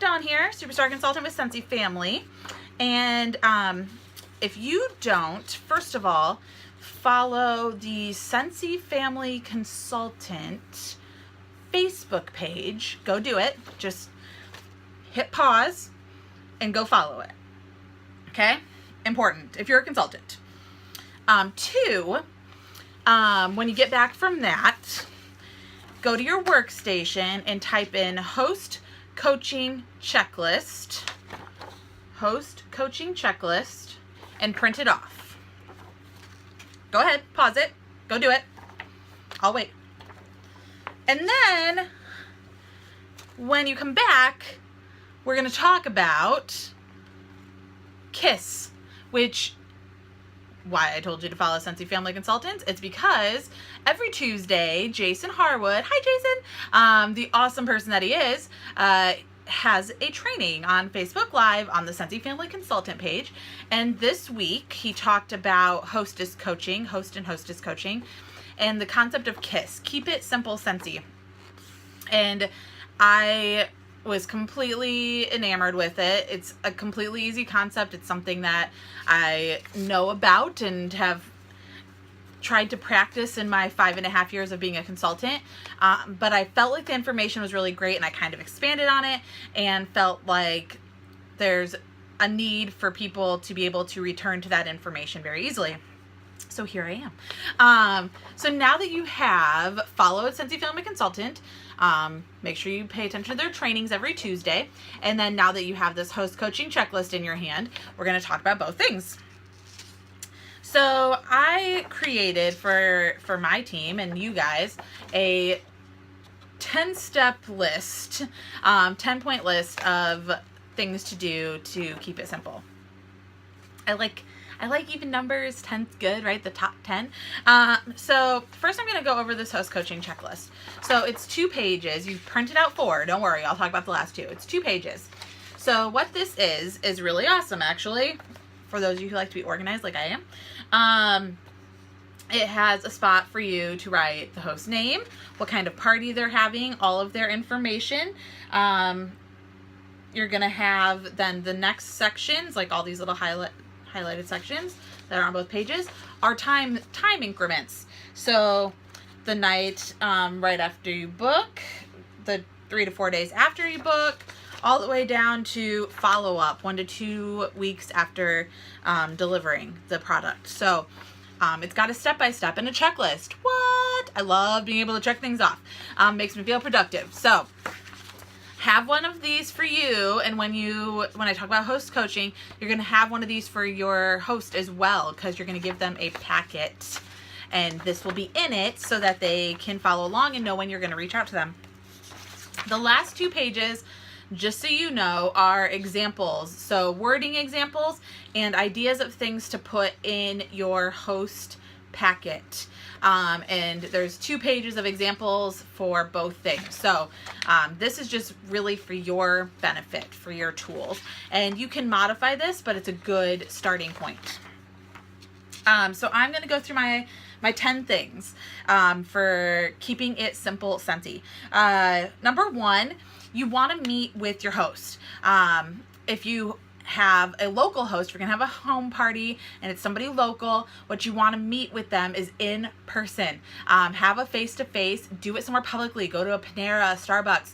Dawn here, Superstar Consultant with Scentsy Family. And if you don't, first of all, follow the Scentsy Family Consultant Facebook page. Go do it. Just hit pause and go follow it. Okay? Important if you're a consultant. Two, when you get back from that, go to your workstation and type in host coaching checklist, and print it off. Go ahead, pause it, go do it. I'll wait. And then when you come back, we're going to talk about K.I.S.S, which why I told you to follow Scentsy Family Consultants. It's because every Tuesday, Jason Harwood, hi Jason, the awesome person that he is, has a training on Facebook Live on the Scentsy Family Consultant page. And this week he talked about host and hostess coaching, and the concept of K.I.S.S, keep it simple Scentsy. And I was completely enamored with it. It's a completely easy concept. It's something that I know about and have tried to practice in my 5.5 years of being a consultant. But I felt like the information was really great, and I kind of expanded on it and felt like there's a need for people to be able to return to that information very easily. So here I am. So now that you have followed Scentsy Family Consultant, make sure you pay attention to their trainings every Tuesday. And then now that you have this host coaching checklist in your hand, we're going to talk about both things. So I created for my team and you guys a 10-step list, 10-point list of things to do to keep it simple. I like even numbers. 10's good, right? The top 10. So first I'm going to go over this host coaching checklist. So it's 2 pages. You've printed out 4. Don't worry. I'll talk about the last 2. It's 2 pages. So what this is really awesome, actually, for those of you who like to be organized like I am. It has a spot for you to write the host name, what kind of party they're having, all of their information. You're going to have then the next sections, like all these little highlighted sections that are on both pages, are time increments. So the night right after you book, the 3 to 4 days after you book, all the way down to follow-up 1 to 2 weeks after delivering the product. So it's got a step-by-step and a checklist. What? I love being able to check things off. Makes me feel productive. So have one of these for you, and when I talk about host coaching, you're going to have one of these for your host as well, because you're going to give them a packet, and this will be in it so that they can follow along and know when you're going to reach out to them. The last 2 pages, just so you know, are examples. So wording examples and ideas of things to put in your host packet. And there's 2 pages of examples for both things. So this is just really for your benefit, for your tools. And you can modify this, but it's a good starting point. So I'm going to go through my 10 things for keeping it simple Scentsy. Number 1, you want to meet with your host. If you have a local host, you're going to have a home party and it's somebody local, what you want to meet with them is in person. Have a face-to-face, do it somewhere publicly, go to a Panera, Starbucks,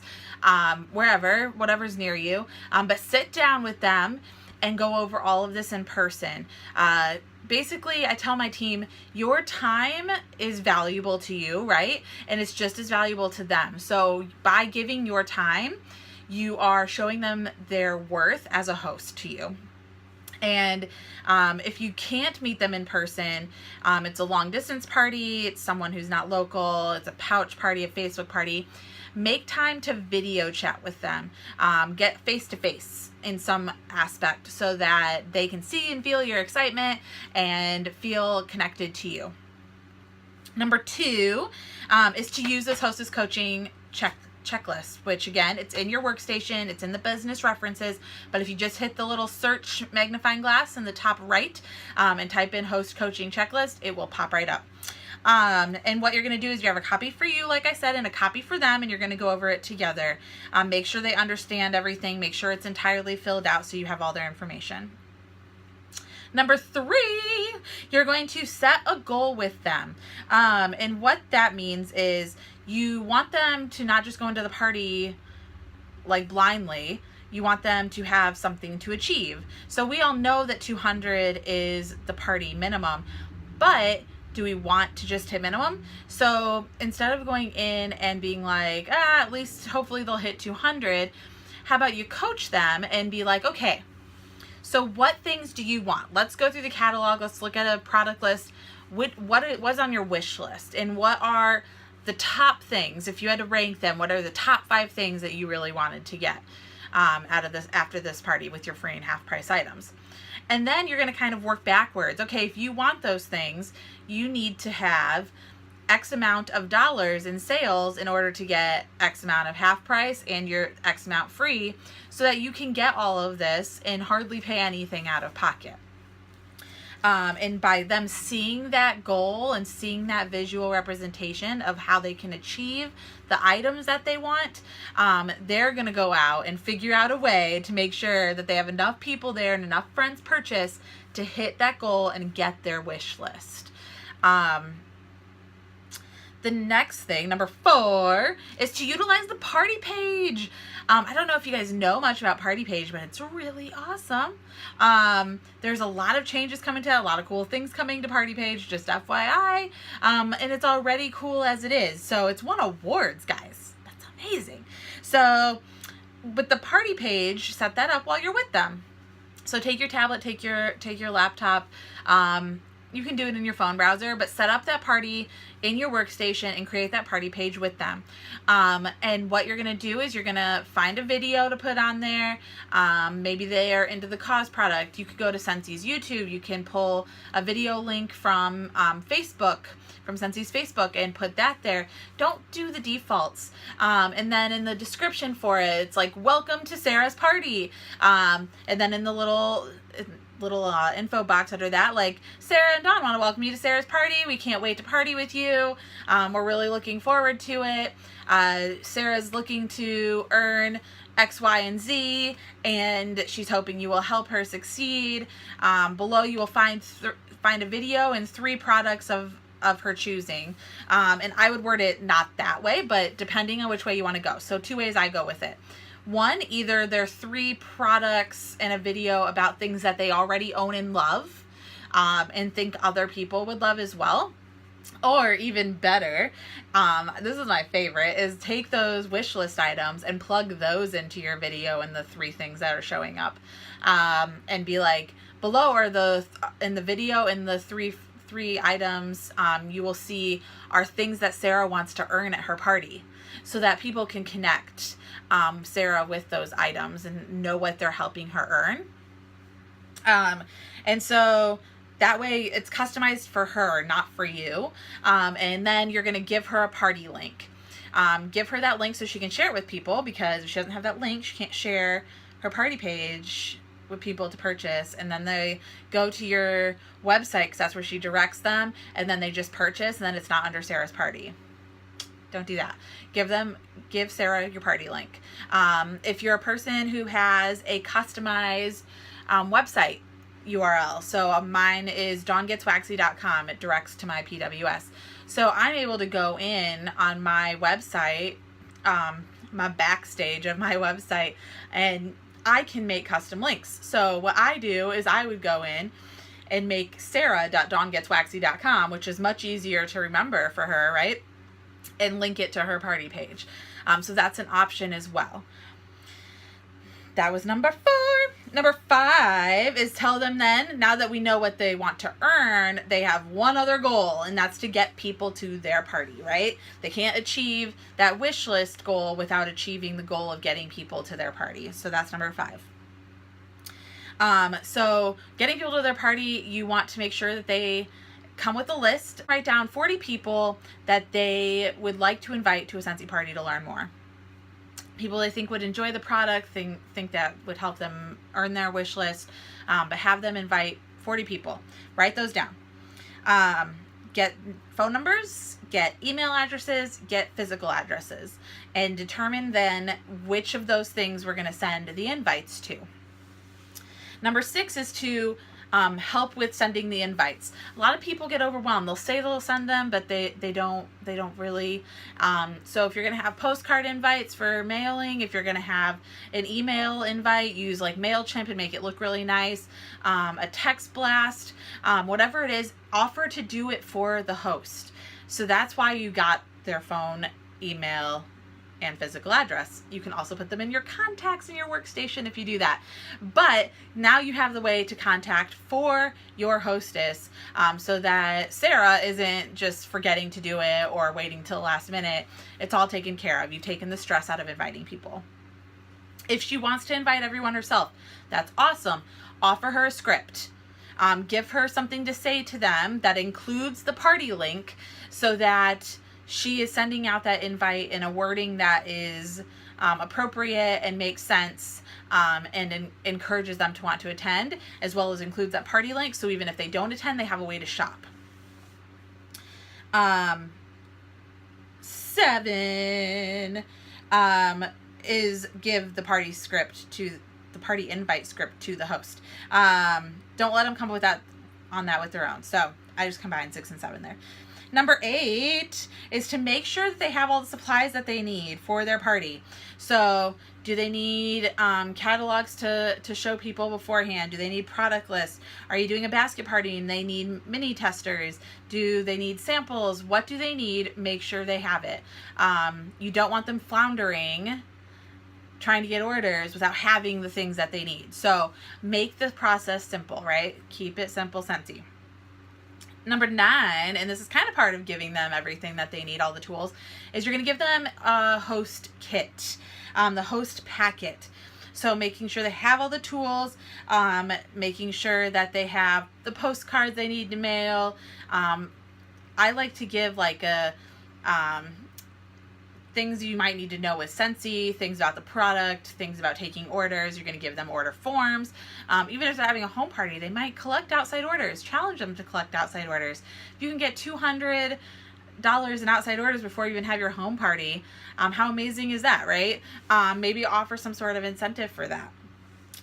wherever, whatever's near you, but sit down with them and go over all of this in person. Basically, I tell my team, your time is valuable to you, right? And it's just as valuable to them. So by giving your time, you are showing them their worth as a host to you. And if you can't meet them in person, it's a long distance party, it's someone who's not local, it's a pouch party, a Facebook party, make time to video chat with them. Get face-to-face in some aspect so that they can see and feel your excitement and feel connected to you. Number 2 is to use this hostess coaching checklist, which again, it's in your workstation, it's in the business references, but if you just hit the little search magnifying glass in the top right and type in host coaching checklist, it will pop right up. And what you're going to do is you have a copy for you, like I said, and a copy for them, and you're going to go over it together. Make sure they understand everything. Make sure it's entirely filled out so you have all their information. Number 3, you're going to set a goal with them. And what that means is you want them to not just go into the party like blindly. You want them to have something to achieve. So we all know that 200 is the party minimum, but do we want to just hit minimum? So instead of going in and being like, at least hopefully they'll hit 200, how about you coach them and be like, okay, so what things do you want? Let's go through the catalog. Let's look at a product list. What it was on your wish list, and what are the top things? If you had to rank them, what are the top 5 things that you really wanted to get out of this after this party with your free and half price items? And then you're going to kind of work backwards. Okay, if you want those things, you need to have X amount of dollars in sales in order to get X amount of half price and your X amount free, so that you can get all of this and hardly pay anything out of pocket. And by them seeing that goal and seeing that visual representation of how they can achieve the items that they want, they're going to go out and figure out a way to make sure that they have enough people there and enough friends purchase to hit that goal and get their wish list. The next thing, number 4, is to utilize the party page. I don't know if you guys know much about party page, but it's really awesome. There's a lot of changes coming to it, a lot of cool things coming to party page, just FYI. And it's already cool as it is. So it's won awards, guys. That's amazing. So with the party page, set that up while you're with them. So take your tablet, take your laptop. You can do it in your phone browser, but set up that party in your workstation and create that party page with them. And what you're going to do is you're going to find a video to put on there. Maybe they are into the K.I.S.S product. You could go to Scentsy's YouTube. You can pull a video link from Facebook, from Scentsy's Facebook, and put that there. Don't do the defaults. And then in the description for it, it's like, welcome to Sarah's party. And then in the little info box under that, like, Sarah and Dawn want to welcome you to Sarah's party. We can't wait to party with you. We're really looking forward to it. Sarah's looking to earn X, Y, and Z, and she's hoping you will help her succeed. Below you will find a video and 3 products of her choosing. And I would word it not that way, but depending on which way you want to go. So 2 ways I go with it. 1, either there are 3 products and a video about things that they already own and love, and think other people would love as well. Or even better, this is my favorite, is take those wish list items and plug those into your video and the 3 things that are showing up, and be like, below are in the video and the three items you will see are things that Sarah wants to earn at her party, so that people can connect Sarah with those items and know what they're helping her earn. And so that way it's customized for her, not for you. And then you're going to give her a party link. Give her that link so she can share it with people, because if she doesn't have that link, she can't share her party page with people to purchase. And then they go to your website, because that's where she directs them, and then they just purchase, and then it's not under Sarah's party. Don't do that. Give Sarah your party link. If you're a person who has a customized website URL, so mine is DawnGetsWaxy.com. It directs to my PWS. So I'm able to go in on my website, my backstage of my website, and I can make custom links. So what I do is I would go in and make sarah.dawngetswaxy.com, which is much easier to remember for her, right? And link it to her party page. So that's an option as well. That was number 4. Number 5 is tell them then, now that we know what they want to earn, they have one other goal, and that's to get people to their party, right? They can't achieve that wish list goal without achieving the goal of getting people to their party. So that's number 5. So getting people to their party, you want to make sure that they come with a list. Write down 40 people that they would like to invite to a Scentsy party to learn more. People they think would enjoy the product, think that would help them earn their wish list, but have them invite 40 people. Write those down. get phone numbers, get email addresses, get physical addresses, and determine then which of those things we're going to send the invites to. Number 6 is to help with sending the invites. A lot of people get overwhelmed. They'll say they'll send them, but they don't really. So if you're going to have postcard invites for mailing, if you're going to have an email invite, use like MailChimp and make it look really nice. A text blast, whatever it is, offer to do it for the host. So that's why you got their phone, email, and physical address. You can also put them in your contacts in your workstation if you do that. But now you have the way to contact for your hostess, so that Sarah isn't just forgetting to do it or waiting till the last minute. It's all taken care of. You've taken the stress out of inviting people. If she wants to invite everyone herself, that's awesome. Offer her a script. Give her something to say to them that includes the party link, so that she is sending out that invite in a wording that is appropriate and makes sense, and encourages them to want to attend, as well as includes that party link, so even if they don't attend, they have a way to shop. 7 is give the party invite script to the host. Don't let them come with that with their own. So I just combined 6 and 7 there. Number 8 is to make sure that they have all the supplies that they need for their party. So do they need catalogs to show people beforehand? Do they need product lists? Are you doing a basket party and they need mini testers? Do they need samples? What do they need? Make sure they have it. You don't want them floundering trying to get orders without having the things that they need. So make the process simple, right? Keep it simple, Scentsy. Number 9, and this is kind of part of giving them everything that they need, all the tools, is you're going to give them a host kit, the host packet. So making sure they have all the tools, making sure that they have the postcards they need to mail. I like to give like things you might need to know with Scentsy, things about the product, things about taking orders. You're going to give them order forms. Even if they're having a home party, they might collect outside orders. Challenge them to collect outside orders. If you can get $200 in outside orders before you even have your home party, how amazing is that, right? Maybe offer some sort of incentive for that.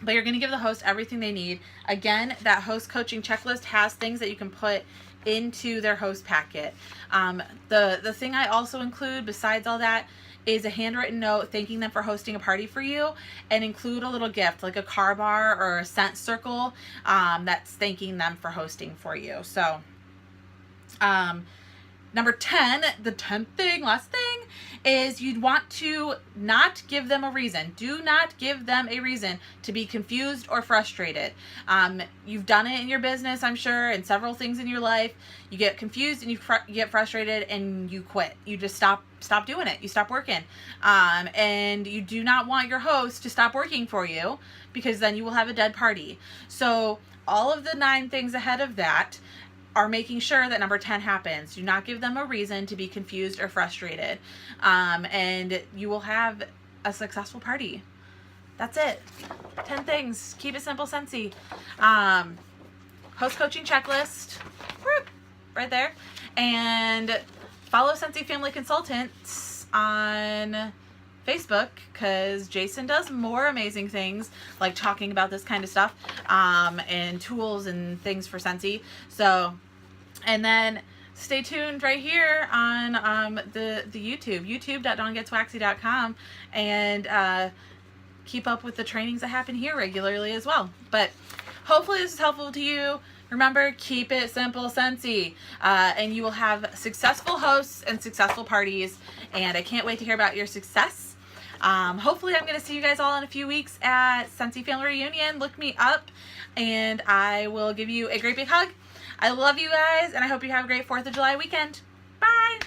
But you're going to give the host everything they need. Again, that host coaching checklist has things that you can put into their host packet. The thing I also include besides all that is a handwritten note thanking them for hosting a party for you, and include a little gift like a car bar or a scent circle that's thanking them for hosting for you. So number 10, the 10th thing, last thing, is you'd want to not give them a reason. Do not give them a reason to be confused or frustrated. You've done it in your business, I'm sure, and several things in your life. You get confused and you get frustrated and you quit. You just stop doing it. You stop working. And you do not want your host to stop working for you, because then you will have a dead party. So all of the 9 things ahead of that are making sure that number 10 happens. Do not give them a reason to be confused or frustrated. And you will have a successful party. That's it. 10 things. Keep it simple, Scentsy. Host coaching checklist. Right there. And follow Scentsy Family Consultants on Facebook, because Jason does more amazing things like talking about this kind of stuff, and tools and things for Scentsy. So, and then stay tuned right here on the YouTube, youtube.DawnGetsWaxy.com, and keep up with the trainings that happen here regularly as well. But hopefully this is helpful to you. Remember, keep it simple, Scentsy, and you will have successful hosts and successful parties, and I can't wait to hear about your success. Hopefully I'm going to see you guys all in a few weeks at Scentsy Family Reunion. Look me up, and I will give you a great big hug. I love you guys, and I hope you have a great 4th of July weekend. Bye!